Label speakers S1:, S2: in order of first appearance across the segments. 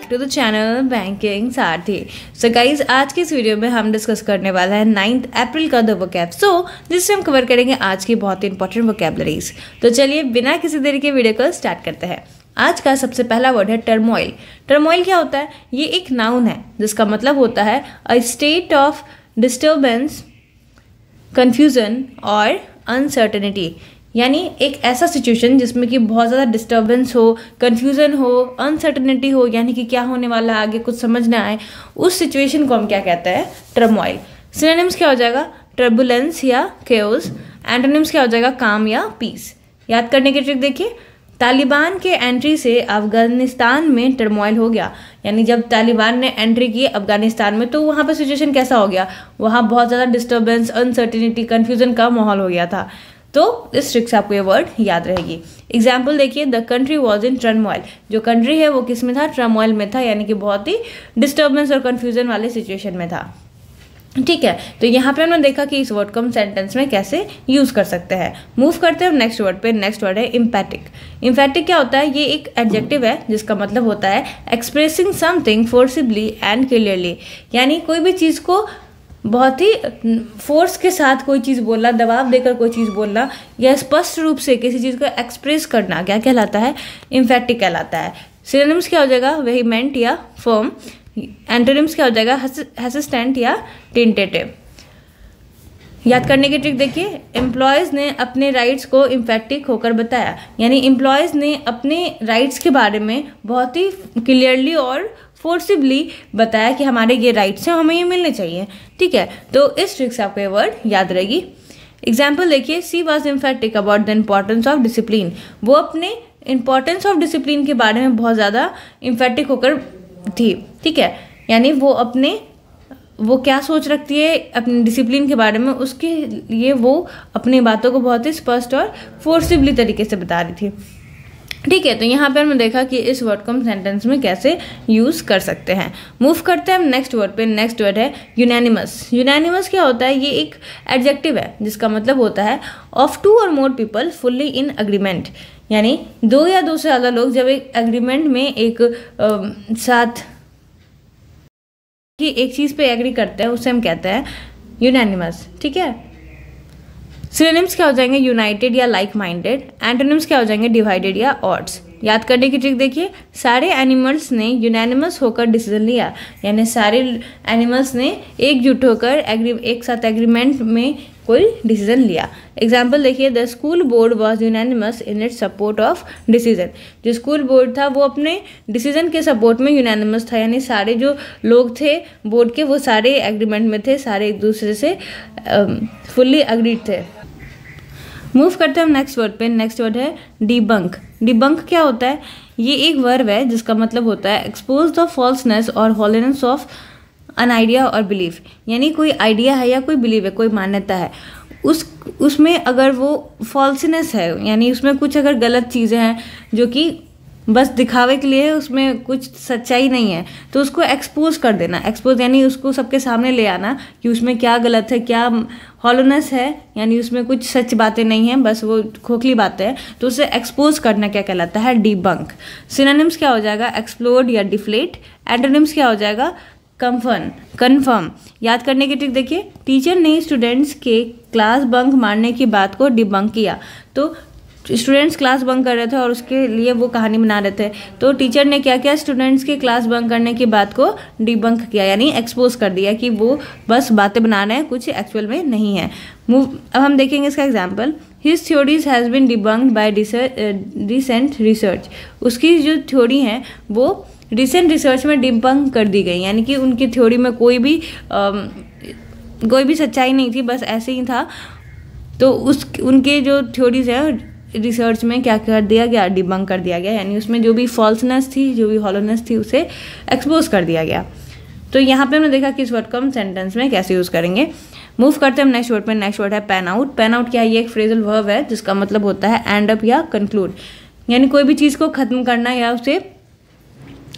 S1: Back to the channel banking Sarathi. So guys, आज की इस वीडियो में हम डिस्कस करने वाला है 9 अप्रैल का द वोकैब। जिससे हम कवर करेंगे आज की बहुत ही इंपॉर्टेंट वोकैबलरीज। तो चलिए बिना किसी देरी के वीडियो को स्टार्ट करते हैं। आज का सबसे पहला वर्ड है टर्मोइल। टर्मोइल क्या होता है? ये एक नाउन है जिसका मतलब होता है a state of disturbance, confusion और अनसर्टेनिटी। यानी एक ऐसा सिचुएशन जिसमें कि बहुत ज़्यादा डिस्टर्बेंस हो, कन्फ्यूज़न हो, अनसर्टेनिटी हो, यानी कि क्या होने वाला है आगे कुछ समझ ना आए, उस सिचुएशन को हम क्या कहते हैं? टर्मोइल। सिनोनिम्स क्या हो जाएगा? टर्बुलेंस या केओस। एंटोनिम्स क्या हो जाएगा? काम या पीस। याद करने की ट्रिक देखिए, तालिबान के एंट्री से अफगानिस्तान में टर्मोइल हो गया। यानी जब तालिबान ने एंट्री की अफगानिस्तान में तो वहाँ पर सिचुएशन कैसा हो गया? वहाँ बहुत ज़्यादा डिस्टर्बेंस, अनसर्टेनिटी, कन्फ्यूजन का माहौल हो गया था। तो इस ट्रिक से आपको ये वर्ड याद रहेगी। एग्जाम्पल देखिए, the country was in turmoil. जो कंट्री है वो किस में था? टर्मोइल में था, यानी कि बहुत ही डिस्टर्बेंस और कन्फ्यूजन वाले सिचुएशन में था। ठीक है, तो यहाँ पे हमने देखा कि इस वर्ड को हम सेंटेंस में कैसे यूज कर सकते हैं। मूव करते हैं नेक्स्ट वर्ड पे। नेक्स्ट वर्ड है इम्पैटिक। इम्पैटिक क्या होता है? ये एक एडजेक्टिव है जिसका मतलब होता है expressing something forcibly and clearly. यानी कोई भी चीज़ को बहुत ही फोर्स के साथ कोई चीज़ बोलना, दबाव देकर कोई चीज़ बोलना या स्पष्ट रूप से किसी चीज़ को एक्सप्रेस करना क्या कहलाता है? इम्फैटिक कहलाता है। सिनोनिम्स क्या हो जाएगा? वेहीमेंट या फर्म। एंटोनिम्स क्या हो जाएगा? हेसिस्टेंट या टेंटेटिव। याद करने की ट्रिक देखिए, एम्प्लॉयज़ ने अपने राइट्स को इम्फैटिक होकर बताया। यानी एम्प्लॉयज़ ने अपने राइट्स के बारे में बहुत ही क्लियरली और फोर्सिबली बताया कि हमारे ये राइट्स हैं, हमें ये मिलने चाहिए। ठीक है, तो इस ट्रिक से आपको ये वर्ड याद रहेगी। एग्जाम्पल देखिए, she was emphatic about the importance of discipline. वो अपने इम्पोर्टेंस ऑफ डिसिप्लिन के बारे में बहुत ज़्यादा इम्फैटिक होकर थी। ठीक है, यानी वो क्या सोच रखती है अपने डिसिप्लिन के बारे में, उसके लिए वो अपनी बातों को बहुत ही स्पष्ट और फोर्सिबली तरीके से बता रही थी। ठीक है, तो यहाँ पर हमने देखा कि इस वर्ड को हम सेंटेंस में कैसे यूज़ कर सकते हैं। मूव करते हैं हम नेक्स्ट वर्ड पे। नेक्स्ट वर्ड है यूनैनिमस। यूनैनिमस क्या होता है? ये एक एडजेक्टिव है जिसका मतलब होता है ऑफ 2 और more people fully in agreement. यानी 2 या 2 से ज़्यादा लोग जब एक एग्रीमेंट में एक साथ कि एक चीज़ पे एग्री करते हैं, उसे हम कहते हैं यूनैनिमस। ठीक है, सिनोनिम्स क्या हो जाएंगे? यूनाइटेड या लाइक माइंडेड। एंटोनिम्स क्या हो जाएंगे? डिवाइडेड या ऑड्स। याद करने की ट्रिक देखिए, सारे एनिमल्स ने यूनैनिमस होकर डिसीजन लिया। यानी सारे एनिमल्स ने एकजुट होकर एक साथ एग्रीमेंट में कोई डिसीजन लिया। एग्जाम्पल देखिए, the school board was unanimous in its support of decision. जो स्कूल बोर्ड था वो अपने डिसीजन के सपोर्ट में यूनैनिमस था। यानी सारे जो लोग थे बोर्ड के वो सारे एग्रीमेंट में थे, सारे एक दूसरे से फुल्ली अग्रीड थे। मूव करते हैं हम नेक्स्ट वर्ड पे। नेक्स्ट वर्ड है डिबंक। डिबंक क्या होता है? ये एक वर्ब है जिसका मतलब होता है एक्सपोज द फॉल्सनेस और हॉलीनेस ऑफ एन आइडिया और बिलीफ। यानी कोई आइडिया है या कोई बिलीव है, कोई मान्यता है, उसमें अगर वो फॉल्सनेस है, यानी उसमें कुछ अगर गलत चीज़ें हैं जो कि बस दिखावे के लिए है, उसमें कुछ सच्चाई नहीं है, तो उसको एक्सपोज कर देना। एक्सपोज यानी उसको सबके सामने ले आना कि उसमें क्या गलत है, क्या हॉलोनेस है, यानी उसमें कुछ सच बातें नहीं हैं, बस वो खोखली बातें हैं, तो उसे एक्सपोज करना क्या कहलाता है? डिबंक। सिनोनिम्स क्या हो जाएगा? एक्सप्लोड या डिफ्लेट। एंटोनिम्स क्या हो जाएगा? कन्फर्म। याद करने की ट्रिक देखिए, टीचर ने स्टूडेंट्स के क्लास बंक मारने की बात को डिबंक किया। तो स्टूडेंट्स क्लास बंक कर रहे थे और उसके लिए वो कहानी बना रहे थे, तो टीचर ने क्या किया? स्टूडेंट्स के क्लास बंक करने की बात को डिबंक किया, यानी एक्सपोज कर दिया कि वो बस बातें बना रहे हैं, कुछ एक्चुअल में नहीं है। अब हम देखेंगे इसका example. His theories has been debunked by recent research. उसकी जो थ्योरी है वो रिसेंट रिसर्च में डिबंक कर दी गई, यानी कि उनकी थ्योरी में कोई भी सच्चाई नहीं थी, बस ऐसे ही था। तो उनके जो थ्योरीज है रिसर्च में क्या कर दिया गया? डिबंक कर दिया गया। यानी उसमें जो भी फॉल्सनेस थी, जो भी हॉलोनेस थी, उसे एक्सपोज कर दिया गया। तो यहाँ पे हमने देखा कि इस वर्ड को हम सेंटेंस में कैसे यूज़ करेंगे। मूव करते हैं हम नेक्स्ट वर्ड पे। नेक्स्ट वर्ड है पैन आउट। पैन आउट क्या है? ये एक फ्रेजल वर्ब है जिसका मतलब होता है एंड अप या कंक्लूड। यानी कोई भी चीज़ को ख़त्म करना या उसे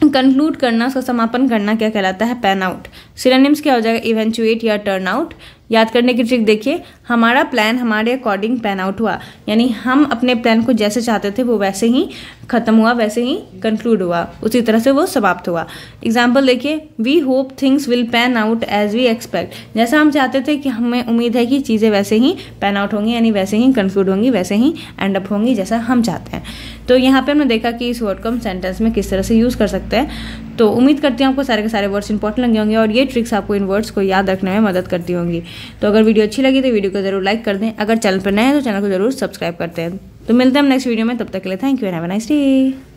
S1: कंक्लूड करना, उसका समापन करना क्या कहलाता है? Pan out. सिनोनिम्स क्या हो जाएगा? इवेंचुएट या टर्न आउट। याद करने की ट्रिक देखिए, हमारा प्लान हमारे अकॉर्डिंग पैन आउट हुआ, यानी हम अपने प्लान को जैसे चाहते थे वो वैसे ही खत्म हुआ, वैसे ही कंक्लूड हुआ, उसी तरह से वो समाप्त हुआ। एग्जाम्पल देखिए, we hope things will pan out as we expect. जैसा हम चाहते थे कि हमें उम्मीद है कि चीज़ें वैसे ही पैन आउट होंगी, यानी वैसे ही कंक्लूड होंगी, वैसे ही एंड अप होंगी जैसा हम चाहते हैं। तो यहाँ पे हमने देखा कि इस वर्ड को हम सेंटेंस में किस तरह से यूज़ कर सकते हैं। तो उम्मीद करती हूँ आपको सारे के सारे वर्ड्स इंपॉर्टेंट लगे होंगे और ये ट्रिक्स आपको इन वर्ड्स को याद रखने में मदद करती होंगी। तो अगर वीडियो अच्छी लगी तो वीडियो को जरूर लाइक कर दें, अगर चैनल पर नए हैं तो चैनल को जरूर सब्सक्राइब करते हैं। तो मिलते हैं हम नेक्स्ट वीडियो में, तब तक के लिए thank you and have a nice day.